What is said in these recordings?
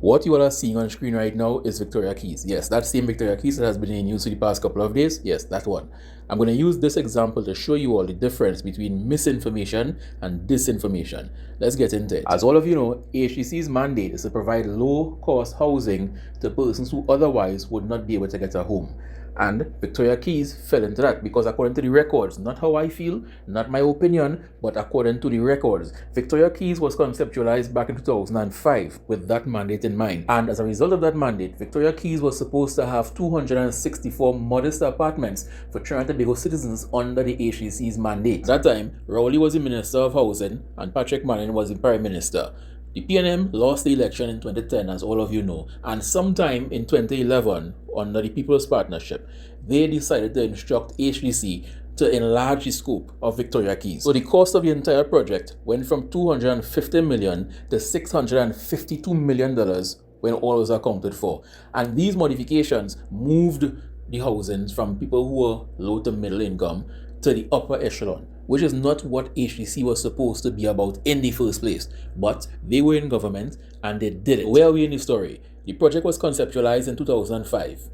What you all are seeing on screen right now is Victoria Keys. Yes, that same Victoria Keys that has been in use for the past couple of days. Yes, that one. I'm going to use this example to show you all the difference between misinformation and disinformation. Let's get into it. As all of you know, HDC's mandate is to provide low-cost housing to persons who otherwise would not be able to get a home. And Victoria Keys fell into that because according to the records, not how I feel, not my opinion, but according to the records, Victoria Keys was conceptualized back in 2005 with that mandate in mind. And as a result of that mandate, Victoria Keys was supposed to have 264 modest apartments for Trinidad and Tobago citizens under the HDC's mandate. At that time, Rowley was the Minister of Housing and Patrick Manning was the Prime Minister. The PNM lost the election in 2010, as all of you know, and sometime in 2011, under the People's Partnership, they decided to instruct HDC to enlarge the scope of Victoria Keys. So the cost of the entire project went from $250 million to $652 million when all was accounted for. And these modifications moved the housings from people who were low to middle income to the upper echelon, which is not what HDC was supposed to be about in the first place. But they were in government and they did it. Where are we in the story? The project was conceptualized in 2005.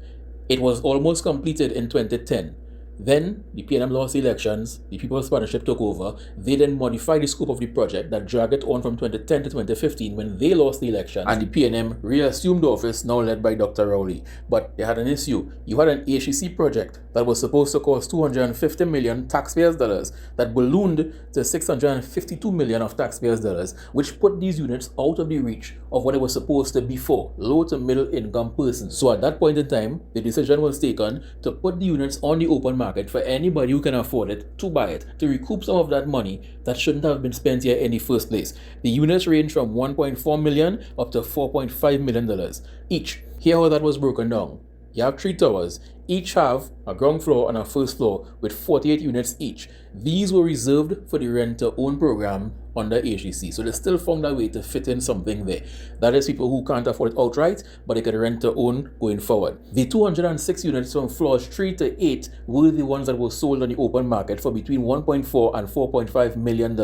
It was almost completed in 2010. Then the PNM lost the elections, the People's Partnership took over. They then modified the scope of the project that dragged it on from 2010 to 2015 when they lost the election, and the PNM reassumed office, now led by Dr. Rowley. But they had an issue. You had an HEC project that was supposed to cost $250 million taxpayers' dollars that ballooned to $652 million of taxpayers' dollars, which put these units out of the reach of what it was supposed to be for, low to middle income persons. So at that point in time, the decision was taken to put the units on the open market for anybody who can afford it to buy it, to recoup some of that money that shouldn't have been spent here in the first place. The units range from $1.4 million up to $4.5 million each. Here how that was broken down. You have 3 towers, each have a ground floor and a first floor with 48 units each. These were reserved for the rent-to-own program under HDC. So they still found a way to fit in something there. That is people who can't afford it outright, but they can rent-to-own going forward. The 206 units from floors 3 to 8 were the ones that were sold on the open market for between $1.4 and $4.5 million.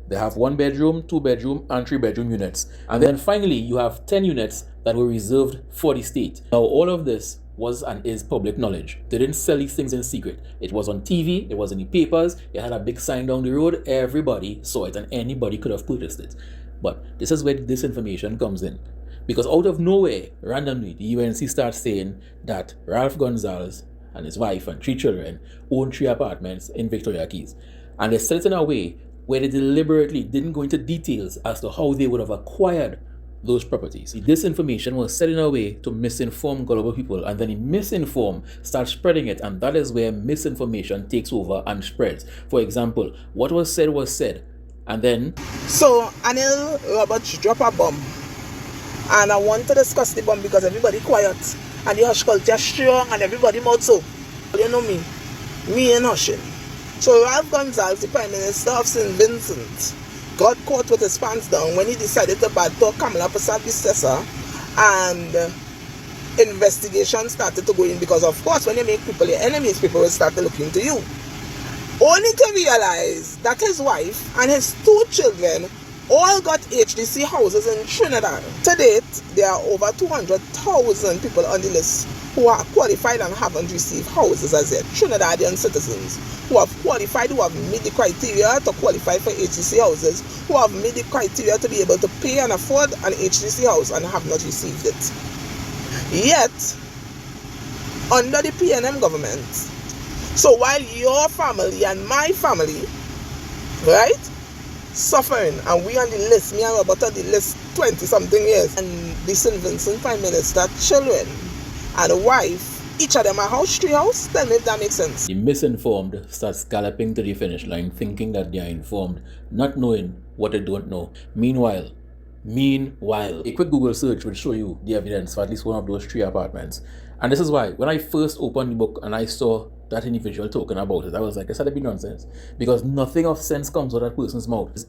They have 1 bedroom, 2 bedroom, and 3 bedroom units. And then finally, you have 10 units that were reserved for the state. Now, all of this was and is public knowledge. They didn't sell these things in secret. It was on TV, it was in the papers, it had a big sign down the road, everybody saw it and anybody could have purchased it. But this is where the disinformation comes in. Because out of nowhere, randomly, the UNC starts saying that Ralph Gonsalves and his wife and 3 children own 3 apartments in Victoria Keys. And they said it in a way where they deliberately didn't go into details as to how they would have acquired those properties. The disinformation was said in a way to misinform gullible people, and then the misinform starts spreading it, and that is where misinformation takes over and spreads. For example, what was said, and then so Anil Roberts drop a bomb, and I want to discuss the bomb because everybody quiet and the hush culture strong and everybody mouth so. You know me ain't hushing. So Ralph Gonsalves, the Prime Minister of St. Vincent, got caught with his pants down when he decided to bad talk Kamala Prasad-Vistesa, and investigation started to go in because of course when you make people your enemies, people will start to look into you. Only to realize that his wife and his 2 children all got HDC houses in Trinidad. To date, there are over 200,000 people on the list who are qualified and haven't received houses as yet. Trinidadian citizens who have qualified, who have met the criteria to qualify for HDC houses, who have met the criteria to be able to pay and afford an HDC house and have not received it. Yet, under the PNM government, so while your family and my family, right, suffering, and we on the list, me and Robert on the list 20-something years, and the St. Vincent Prime Minister, children, and a wife, each of them a house, 3 house. Tell me if that makes sense. The misinformed start galloping to the finish line thinking that they are informed, not knowing what they don't know. Meanwhile, a quick Google search will show you the evidence for at least one of those 3 apartments. And this is why, when I first opened the book and I saw that individual talking about it, I was like, this had to be nonsense. Because nothing of sense comes out of that person's mouth.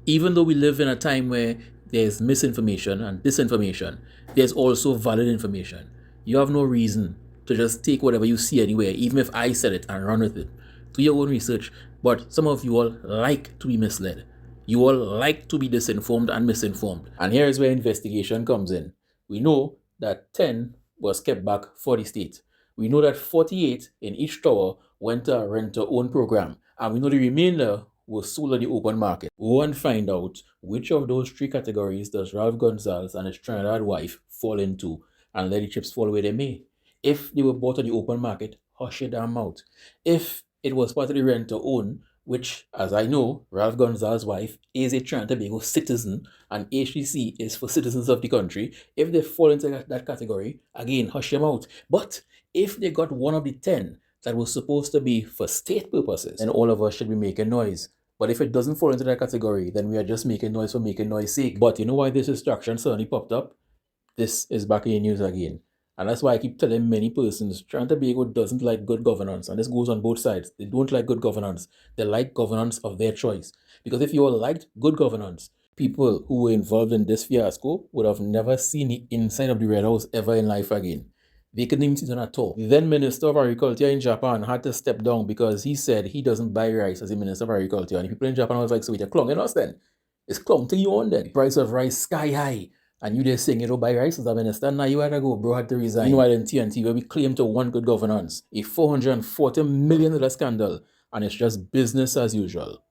Even though we live in a time where there's misinformation and disinformation, there's also valid information. You have no reason to just take whatever you see anywhere, even if I said it, and run with it. Do your own research. But some of you all like to be misled. You all like to be disinformed and misinformed. And here is where investigation comes in. We know that 10 was kept back for the state. We know that 48 in each tower went to a rent-to-own program, and we know the remainder was sold on the open market. We want to find out which of those three categories does Ralph Gonsalves and his Trinidad wife fall into, and let the chips fall where they may. If they were bought on the open market, hush your damn mouth. If it was part of the rent-to-own, which, as I know, Ralph Gonsalves' wife is a Trinidad and Tobago citizen, and HTC is for citizens of the country. If they fall into that category, again, hush them out. But if they got one of the 10 that was supposed to be for state purposes, then all of us should be making noise. But if it doesn't fall into that category, then we are just making noise for making noise sake. But you know why this distraction suddenly popped up? This is back in the news again. And that's why I keep telling many persons, Trinidad and Tobago doesn't like good governance. And this goes on both sides. They don't like good governance. They like governance of their choice. Because if you all liked good governance, people who were involved in this fiasco would have never seen the inside of the Red House ever in life again. They couldn't even sit on at all. The then Minister of Agriculture in Japan had to step down because he said he doesn't buy rice as a Minister of Agriculture. And the people in Japan was like, so you're clowning us then? It's clowning you on then. The price of rice sky high. And you just saying you don't buy rice as a minister, now you had to go, bro, had to resign. Meanwhile in TNT, where we claim to want good governance, a $440 million scandal, and it's just business as usual.